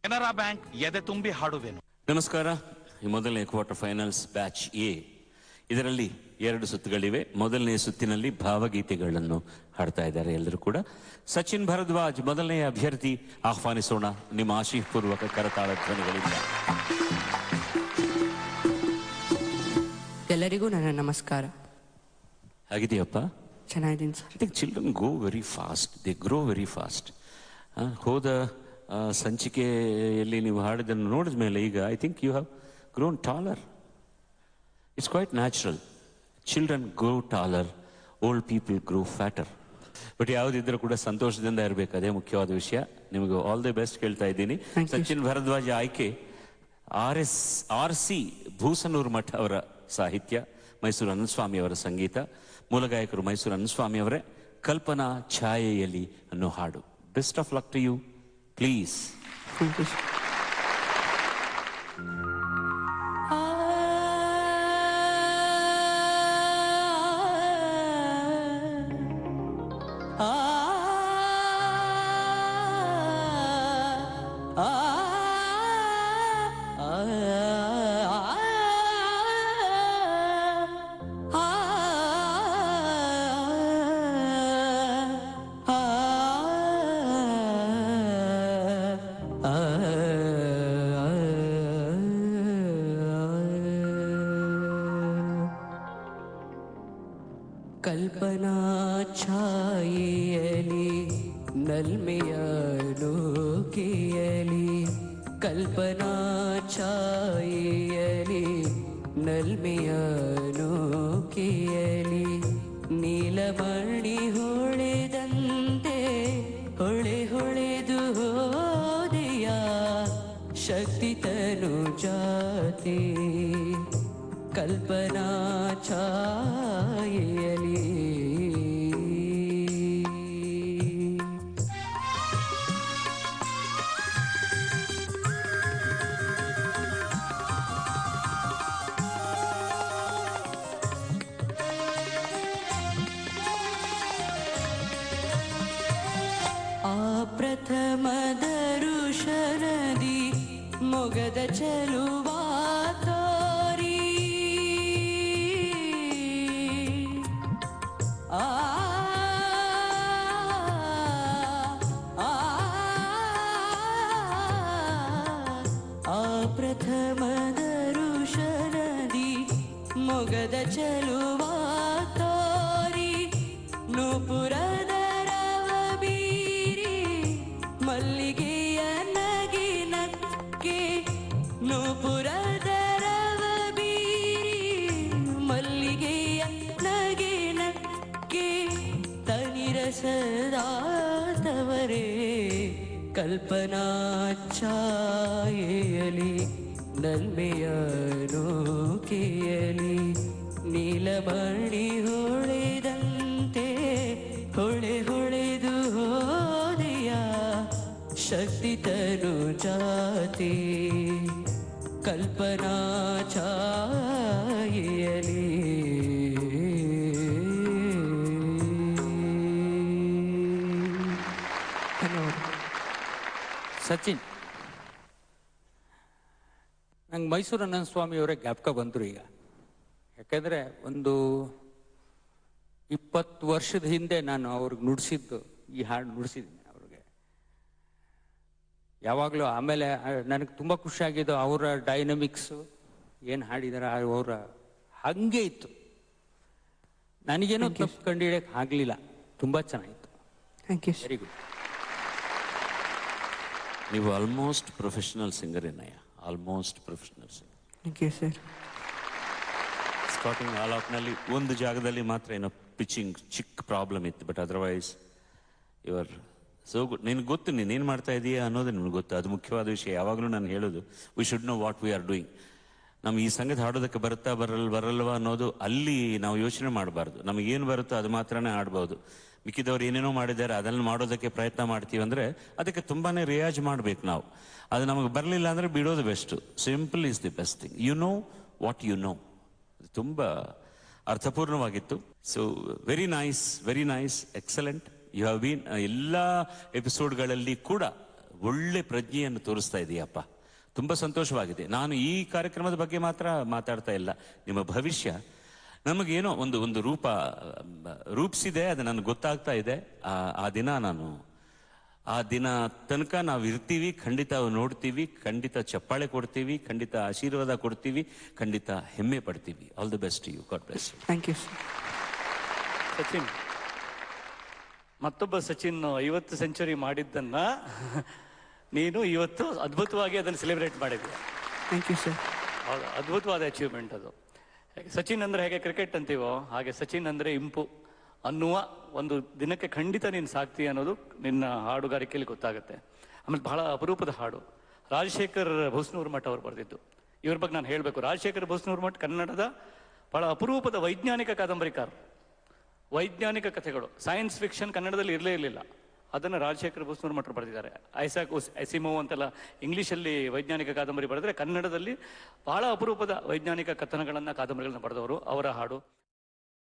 Canara bank ಎದೆ ತುಂಬಿ ಹಾಡುವೆನು. ನಮಸ್ಕಾರ. ಈ ಮೊದಲನೇ ಕ್ವಾರ್ಟರ್ ಫೈನಲ್ಸ್ ಬ್ಯಾಚ್ ಎ, ಇದರಲ್ಲಿ 2 ಸುತ್ತುಗಳಿವೆ. ಮೊದಲನೇ ಸುತ್ತಿನಲ್ಲಿ ಭಾವಗೀತೆಗಳನ್ನು ಹಾಡ್ತಾ ಇದ್ದಾರೆ ಎಲ್ಲರೂ ಕೂಡ. ಸಚಿನ್ ಭರದ್ವಾಜ್ ಮೊದಲನೇ ಅಭ್ಯರ್ಥಿ, ಆಹ್ವಾನಿಸೋಣ ನಿಮ್ಮ ಆಶೀಪೂರ್ವಕ ಕರತಾಳ ಧ್ವನಿಗಳಿಂದ. ಎಲ್ಲರಿಗೂ ನನ್ನ ನಮಸ್ಕಾರ. ಆಗಿದೆಯಪ್ಪ? ಚೆನ್ನಾಗಿದ್ದೀನಿ sir. I think children go very fast, they grow very fast. ಹೋದ ಸಂಚಿಕೆಯಲ್ಲಿ ನೀವು ಹಾಡಿದ್ದನ್ನು ನೋಡಿದ ಮೇಲೆ ಈಗ I think you have grown taller. It's quite natural. Children grow taller, old people grow fatter. But ಯಾವುದಿದ್ರೂ ಕೂಡ ಸಂತೋಷದಿಂದ ಇರಬೇಕು, ಅದೇ ಮುಖ್ಯವಾದ ವಿಷಯ. ನಿಮಗೆ ಆಲ್ ದಿ ಬೆಸ್ಟ್ ಕೇಳ್ತಾ ಇದ್ದೀನಿ. ಸಚಿನ್ ಭರದ್ವಾಜ್ ಆಯ್ಕೆ RC ಭೂಸನೂರು ಮಠ ಅವರ ಸಾಹಿತ್ಯ, ಮೈಸೂರು ಅನಂತಸ್ವಾಮಿ ಅವರ ಸಂಗೀತ, ಮೂಲ ಗಾಯಕರು ಮೈಸೂರು ಅನಂತಸ್ವಾಮಿ ಅವರೇ. ಕಲ್ಪನಾ ಛಾಯೆಯಲ್ಲಿ ಅನ್ನೋ ಹಾಡು. Best of luck to you, please. ಕಲ್ಪನಾ ಛಾಯೆಯಲಿ ನಲ್ಮೆಯ ಲೋಕೆಯಲಿ, ಕಲ್ಪನಾ ಛಾಯೆಯಲಿ ನಲ್ಮೆಯ ಲೋಕೆಯಲಿ, ನೀಲಮಣಿ ಹೊಳೆದಂತೆ ಹೊಳೆ ಹೊಳೆದು ಹೋದೆಯ ಶಕ್ತಿ ತನು ಜಾತಿ. ಕಲ್ಪನಾ ಛಾಯೆಯಲಿ ಆ ಪ್ರಥಮ ದರುಶನದಿ ಮೊಗದ ಚೆಲುವ ತೋರಿ, ಆ ಪ್ರಥಮ ದರುಶನದಿ ಮೊಗದ ಚೆಲುವ ತೋರಿ, ನೂಪುರದ ರವ ಬೀರಿ ಮಲ್ಲಿಗೆಯ ನಗಿನಕ್ಕೆ, ನೂಪುರದ ರವ ಬೀರಿ ಮಲ್ಲಿಗೆಯ ನಗಿನಕ್ಕೆ, ತನಿರಸದಾತವರೇ ಕಲ್ಪನಾ ಛಾಯೆಯಲಿ ನಲ್ಮೆಯ ಲೋಕೆಯಲಿ, ನೀಲಮಣಿ ಹೊಳೆದಂತೆ ಹೊಳೆ ಹೊಳೆದು ಹೋದೆಯ ಶಕ್ತಿ ತನು ಜಾತಿ. ಕಲ್ಪನಾ ಛಾಯೆಯಲಿ ಸಚಿನ್, ನಂಗೆ ಮೈಸೂರು ಅನಂತಸ್ವಾಮಿ ಅವರೇ ಜ್ಞಾಪಕ ಬಂದರು ಈಗ. ಯಾಕೆಂದರೆ ಒಂದು 20 ವರ್ಷದ ಹಿಂದೆ ನಾನು ಅವ್ರಿಗೆ ನುಡಿಸಿದ್ದು, ಈ ಹಾಡು ನುಡಿಸಿದ್ದೀನಿ ಅವ್ರಿಗೆ ಯಾವಾಗಲೂ. ಆಮೇಲೆ ನನಗೆ ತುಂಬ ಖುಷಿಯಾಗಿದ್ದು ಅವರ ಡೈನಮಿಕ್ಸು, ಏನು ಹಾಡಿದಾರೆ ಅವರ ಹಾಗೆ ಇತ್ತು. ನನಗೇನೋ ತಪ್ಪು ಕಂಡುಹಿಡಿಯೋಕ್ಕೆ ಆಗಲಿಲ್ಲ. ತುಂಬ ಚೆನ್ನಾಗಿತ್ತು. Thank you. Very good. ನೀವು ಆಲ್ಮೋಸ್ಟ್ ಪ್ರೊಫೆಷನಲ್ ಸಿಂಗರ್ ಏನಯ್ಯ, almost professional singer. Thank you sir. Starting all ಔಟ್ನಲ್ಲಿ ಒಂದು ಜಾಗದಲ್ಲಿ ಮಾತ್ರ ಏನೋ ಪಿಚಿಂಗ್ ಚಿಕ್ಕ ಪ್ರಾಬ್ಲಮ್ ಇತ್ತು, but otherwise your so good. ನಿನ್ಗೆ ಗೊತ್ತು ನೀನೇನು ಮಾಡ್ತಾ ಇದೀಯಾ ಅನ್ನೋದು ನಿಮ್ಗೆ ಗೊತ್ತು. ಅದು ಮುಖ್ಯವಾದ ವಿಷಯ. ಯಾವಾಗಲೂ ನಾನು ಹೇಳೋದು, we should know what we are doing. ನಮ್ಗೆ ಈ ಸಂಗತಿ ಹಾಡೋದಕ್ಕೆ ಬರಲ್ವಾ ಅನ್ನೋದು ಅಲ್ಲಿ ನಾವು ಯೋಚನೆ ಮಾಡಬಾರ್ದು. ನಮಗೇನು ಬರುತ್ತೋ ಅದು ಮಾತ್ರನೇ ಆಡ್ಬೋದು. ಮಿಕ್ಕಿದವ್ರು ಏನೇನೋ ಮಾಡಿದ್ದಾರೆ ಅದನ್ನು ಮಾಡೋದಕ್ಕೆ ಪ್ರಯತ್ನ ಮಾಡ್ತೀವಿ ಅಂದರೆ ಅದಕ್ಕೆ ತುಂಬಾ ರಿಯಾಜ್ ಮಾಡಬೇಕು ನಾವು. ಅದು ನಮಗೆ ಬರಲಿಲ್ಲ ಅಂದರೆ ಬಿಡೋದು best. Simple is the best thing. You know what you know. ತುಂಬ ಅರ್ಥಪೂರ್ಣವಾಗಿತ್ತು. So very nice, very nice, excellent. You have been ಎಲ್ಲ ಎಪಿಸೋಡ್ಗಳಲ್ಲಿ ಕೂಡ ಒಳ್ಳೆ ಪ್ರಜ್ಞೆಯನ್ನು ತೋರಿಸ್ತಾ ಇದೆಯಪ್ಪ. ತುಂಬ ಸಂತೋಷವಾಗಿದೆ. ನಾನು ಈ ಕಾರ್ಯಕ್ರಮದ ಬಗ್ಗೆ ಮಾತ್ರ ಮಾತಾಡ್ತಾ ಇಲ್ಲ, ನಿಮ್ಮ ಭವಿಷ್ಯ ನಮಗೇನೋ ಒಂದು ರೂಪಿಸಿದೆ, ಅದು ನನಗೆ ಗೊತ್ತಾಗ್ತಾ ಇದೆ. ಆ ದಿನ ತನಕ ನಾವು ಇರ್ತೀವಿ, ಖಂಡಿತ ನೋಡ್ತೀವಿ, ಖಂಡಿತ ಚಪ್ಪಾಳೆ ಕೊಡ್ತೀವಿ, ಖಂಡಿತ ಆಶೀರ್ವಾದ ಕೊಡ್ತೀವಿ, ಖಂಡಿತ ಹೆಮ್ಮೆ ಪಡ್ತೀವಿ. All the best you. God bless you. Thank you sir. Sachin, ಮತ್ತೊಬ್ಬ ಸಚಿನ್ 50 ಸೆಂಚುರಿ ಮಾಡಿದ್ದನ್ನ ನೀನು ಇವತ್ತು ಅದ್ಭುತವಾಗಿ ಅದನ್ನು ಸೆಲೆಬ್ರೇಟ್ ಮಾಡಿದ್ಯಾ. Thank you sir. ಹೌದು, ಅದ್ಭುತವಾದ ಅಚೀವ್ಮೆಂಟ್ ಅದು. ಸಚಿನ್ ಅಂದ್ರೆ ಹೇಗೆ ಕ್ರಿಕೆಟ್ ಅಂತೀವೋ ಹಾಗೆ ಸಚಿನ್ ಅಂದ್ರೆ ಇಂಪು ಅನ್ನುವ ಒಂದು ದಿನಕ್ಕೆ ಖಂಡಿತ ನೀನು ಸಾಕ್ತಿ ಅನ್ನೋದು ನಿನ್ನ ಹಾಡುಗಾರಿಕೆಯಲ್ಲಿ ಗೊತ್ತಾಗುತ್ತೆ. ಆಮೇಲೆ ಬಹಳ ಅಪರೂಪದ ಹಾಡು ರಾಜಶೇಖರ್ ಭೂಸ್ನೂರ್ ಮಠ ಅವರು ಬರೆದಿದ್ದು. ಇವ್ರ ಬಗ್ಗೆ ನಾನು ಹೇಳಬೇಕು. ರಾಜಶೇಖರ್ ಭೂಸ್ನೂರ್ ಮಠ ಕನ್ನಡದ ಬಹಳ ಅಪರೂಪದ ವೈಜ್ಞಾನಿಕ ಕಾದಂಬರಿಕಾರ. ವೈಜ್ಞಾನಿಕ ಕಥೆಗಳು, ಸೈನ್ಸ್ ಫಿಕ್ಷನ್ ಕನ್ನಡದಲ್ಲಿ ಇರಲೇ ಇರಲಿಲ್ಲ. ಅದನ್ನು ರಾಜಶೇಖರ್ ಭೂಸ್ನೂರ್ ಮಠರು ಬರೆದಿದ್ದಾರೆ. ಐಸಾಕ್ ಎಸಿಮೋವ್ ಅಂತೆಲ್ಲ ಇಂಗ್ಲೀಷಲ್ಲಿ ವೈಜ್ಞಾನಿಕ ಕಾದಂಬರಿ ಬರೆದರೆ, ಕನ್ನಡದಲ್ಲಿ ಬಹಳ ಅಪರೂಪದ ವೈಜ್ಞಾನಿಕ ಕಥನಗಳನ್ನು ಕಾದಂಬರಿಗಳನ್ನ ಬರೆದವರು. ಅವರ ಹಾಡು